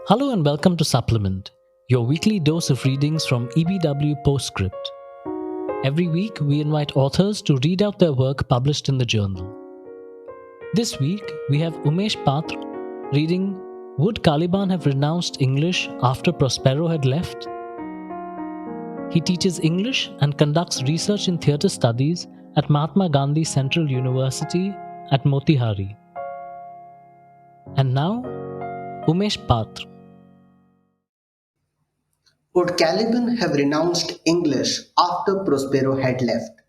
Hello and welcome to Supplement, your weekly dose of readings from EBW Postscript. Every week, we invite authors to read out their work published in the journal. This week, we have Umesh Patra reading Would Caliban Have Renounced English After Prospero Had Left? He teaches English and conducts research in theatre studies at Mahatma Gandhi Central University at Motihari. And now, Umesh Patra. Would Caliban have renounced English after Prospero had left?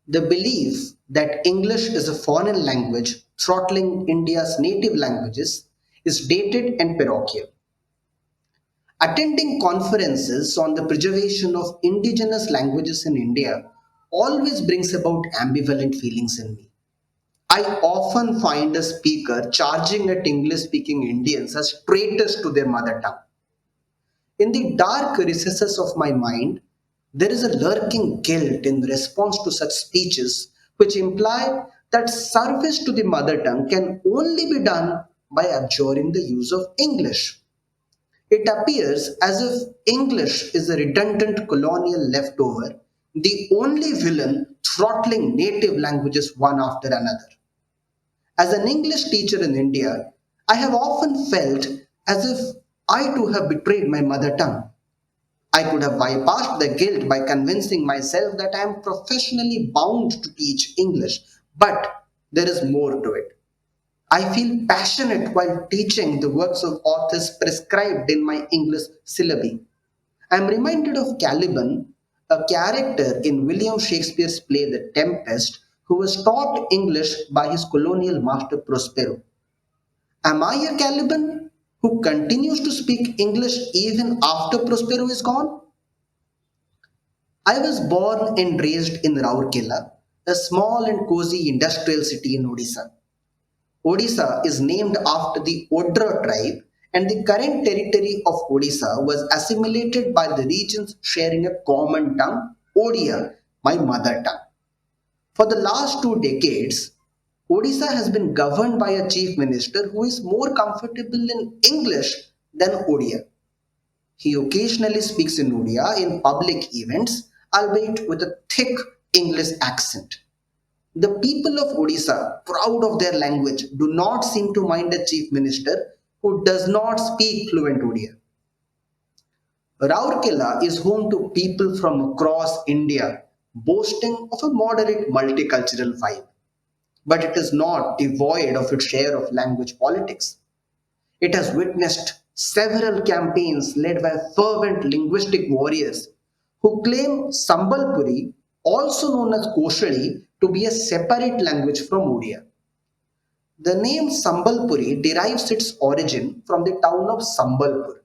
The belief that English is a foreign language throttling India's native languages is dated and parochial. Attending conferences on the preservation of indigenous languages in India always brings about ambivalent feelings in me. I often find a speaker charging at English speaking Indians as traitors to their mother tongue. In the dark recesses of my mind, there is a lurking guilt in response to such speeches which imply that service to the mother tongue can only be done by abjuring the use of English. It appears as if English is a redundant colonial leftover, the only villain throttling native languages one after another. As an English teacher in India, I have often felt as if I too have betrayed my mother tongue. I could have bypassed the guilt by convincing myself that I am professionally bound to teach English, but there is more to it. I feel passionate while teaching the works of authors prescribed in my English syllabi. I am reminded of Caliban, a character in William Shakespeare's play The Tempest, who was taught English by his colonial master Prospero. Am I a Caliban who continues to speak English even after Prospero is gone? I was born and raised in Rourkela, a small and cozy industrial city in Odisha. Odisha is named after the Odra tribe, and the current territory of Odisha was assimilated by the regions sharing a common tongue, Odia, my mother tongue. For the last 2 decades, Odisha has been governed by a chief minister who is more comfortable in English than Odia. He occasionally speaks in Odia in public events, albeit with a thick English accent. The people of Odisha, proud of their language, do not seem to mind a chief minister who does not speak fluent Odia. Rourkela is home to people from across India, boasting of a moderate multicultural vibe. But it is not devoid of its share of language politics. It has witnessed several campaigns led by fervent linguistic warriors who claim Sambalpuri, also known as Koshali, to be a separate language from Odia. The name Sambalpuri derives its origin from the town of Sambalpur,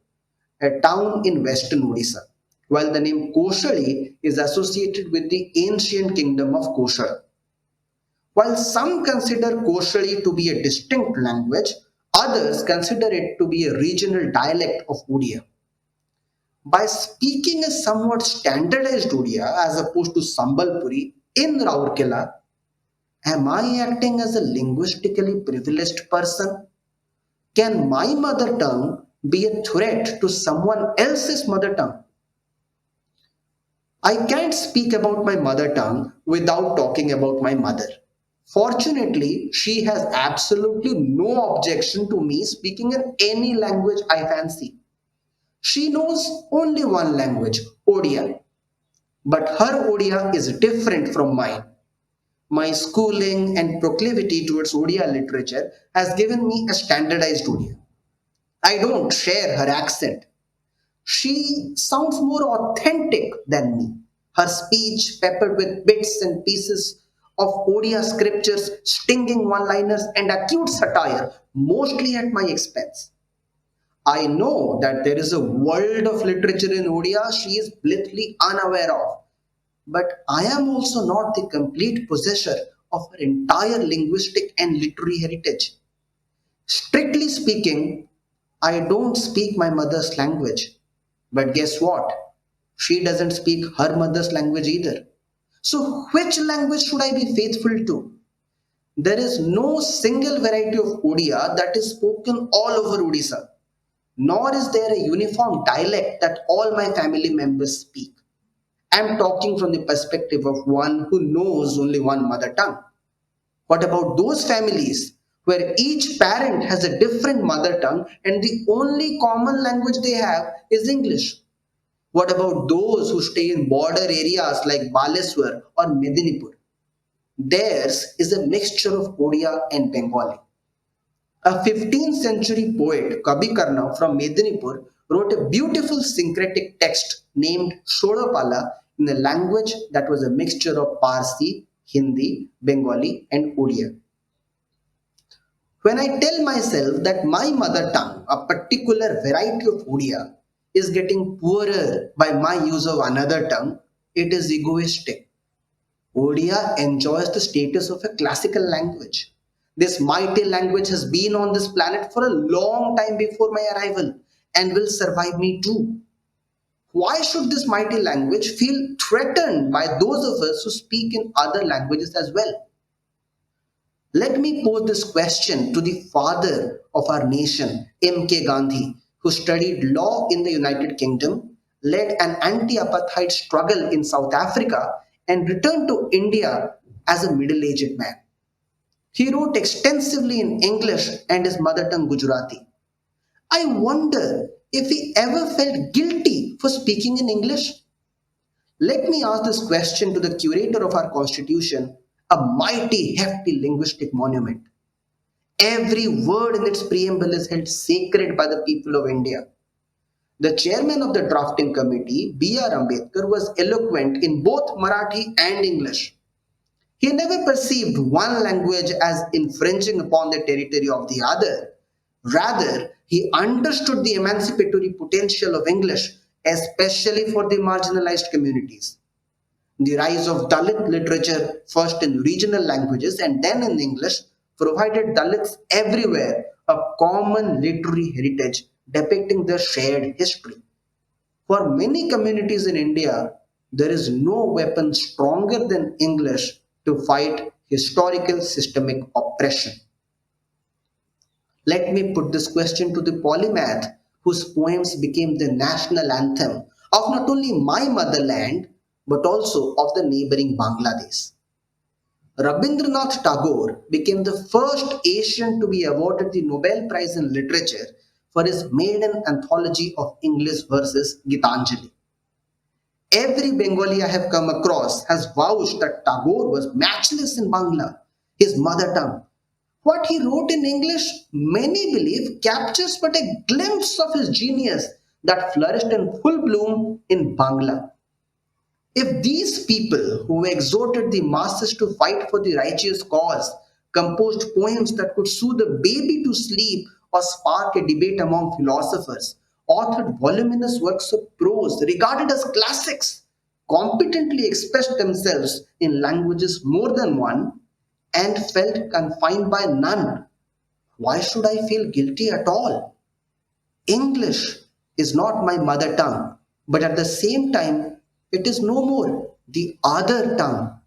a town in western Odisha, while the name Koshali is associated with the ancient kingdom of Koshala. While some consider Koshali to be a distinct language, others consider it to be a regional dialect of Odia. By speaking a somewhat standardized Odia as opposed to Sambalpuri in Rourkela, am I acting as a linguistically privileged person? Can my mother tongue be a threat to someone else's mother tongue? I can't speak about my mother tongue without talking about my mother. Fortunately, she has absolutely no objection to me speaking in any language I fancy. She knows only one language, Odia, but her Odia is different from mine. My schooling and proclivity towards Odia literature has given me a standardized Odia. I don't share her accent. She sounds more authentic than me. Her speech, peppered with bits and pieces of Odia scriptures, stinging one liners, and acute satire, mostly at my expense. I know that there is a world of literature in Odia she is blithely unaware of, but I am also not the complete possessor of her entire linguistic and literary heritage. Strictly speaking, I don't speak my mother's language. But guess what? She doesn't speak her mother's language either. So, which language should I be faithful to? There is no single variety of Odia that is spoken all over Odisha. nor is there a uniform dialect that all my family members speak. I'm talking from the perspective of one who knows only one mother tongue. What about those families where each parent has a different mother tongue and the only common language they have is English? What about those who stay in border areas like Baleswar or Medinipur? Theirs is a mixture of Odia and Bengali. A 15th century poet, Kabi Karna from Medinipur, wrote a beautiful syncretic text named Shodapala in a language that was a mixture of Parsi, Hindi, Bengali, and Odia. When I tell myself that my mother tongue, a particular variety of Odia, is getting poorer by my use of another tongue, it is egoistic. Odia enjoys the status of a classical language. This mighty language has been on this planet for a long time before my arrival and will survive me too. Why should this mighty language feel threatened by those of us who speak in other languages as well? Let me pose this question to the father of our nation, M.K. Gandhi, who studied law in the United Kingdom, led an anti apartheid struggle in South Africa, and returned to India as a middle aged man. He wrote extensively in English and his mother tongue Gujarati. I wonder if he ever felt guilty for speaking in English. Let me ask this question to the curator of our constitution, a mighty, hefty linguistic monument. Every word in its preamble is held sacred by the people of India. The chairman of the drafting committee, B.R. Ambedkar, was eloquent in both Marathi and English. He never perceived one language as infringing upon the territory of the other. Rather, he understood the emancipatory potential of English, especially for the marginalized communities. The rise of Dalit literature, first in regional languages and then in English, provided Dalits everywhere a common literary heritage depicting their shared history. For many communities in India, there is no weapon stronger than English to fight historical systemic oppression. Let me put this question to the polymath whose poems became the national anthem of not only my motherland but also of the neighboring Bangladesh. Rabindranath Tagore became the first Asian to be awarded the Nobel Prize in Literature for his maiden anthology of English verses Gitanjali. Every Bengali I have come across has vouched that Tagore was matchless in Bangla, his mother tongue. What he wrote in English, many believe, captures but a glimpse of his genius that flourished in full bloom in Bangla. If these people who exhorted the masses to fight for the righteous cause composed poems that could soothe a baby to sleep or spark a debate among philosophers, authored voluminous works of prose regarded as classics, competently expressed themselves in languages more than one, and felt confined by none, why should I feel guilty at all? English is not my mother tongue, but at the same time, it is no more the other tongue.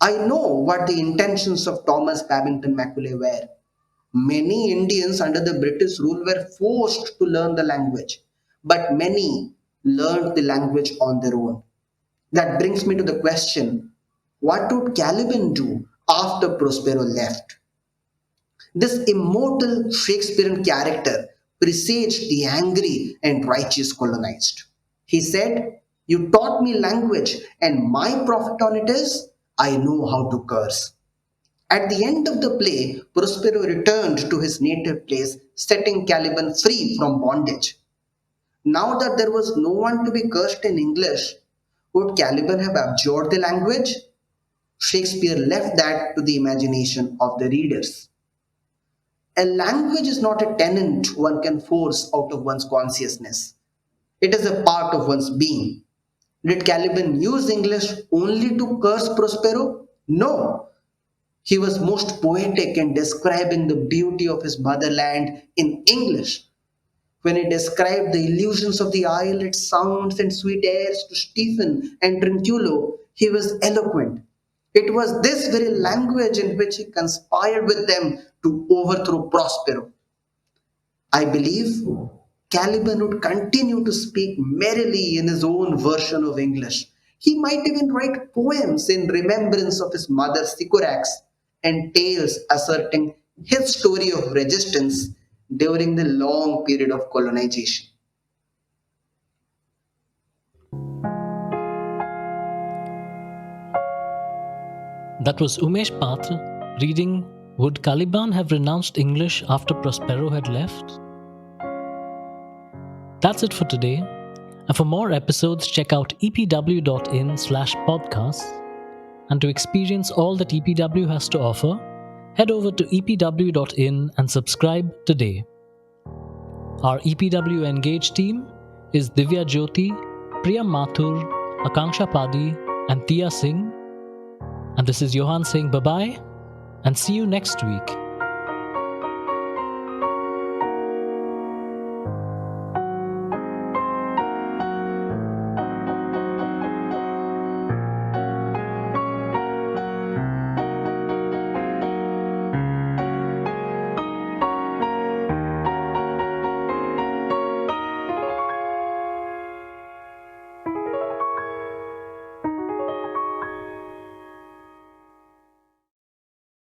I know what the intentions of Thomas Babington Macaulay were. Many Indians under the British rule were forced to learn the language, but many learned the language on their own. That brings me to the question, what would Caliban do after Prospero left? This immortal Shakespearean character presaged the angry and righteous colonized. He said, "You taught me language, and my profit on it is I know how to curse." At the end of the play, Prospero returned to his native place, setting Caliban free from bondage. Now that there was no one to be cursed in English, would Caliban have abjured the language? Shakespeare left that to the imagination of the readers. A language is not a tenant one can force out of one's consciousness. It is a part of one's being. Did Caliban use English only to curse Prospero? No. He was most poetic in describing the beauty of his motherland in English. When he described the illusions of the isle, its sounds and sweet airs to Stephen and Trinculo, he was eloquent. It was this very language in which he conspired with them to overthrow Prospero. I believe Caliban would continue to speak merrily in his own version of English. He might even write poems in remembrance of his mother Sycorax and tales asserting his story of resistance during the long period of colonization. That was Umesh Patra reading Would Caliban Have Renounced English After Prospero Had Left? That's it for today. And for more episodes, check out epw.in/podcasts. And to experience all that EPW has to offer, head over to epw.in and subscribe today. Our EPW Engage team is Divya Jyoti, Priya Mathur, Akanksha Padi, and Tia Singh. And this is Johan saying bye-bye and see you next week.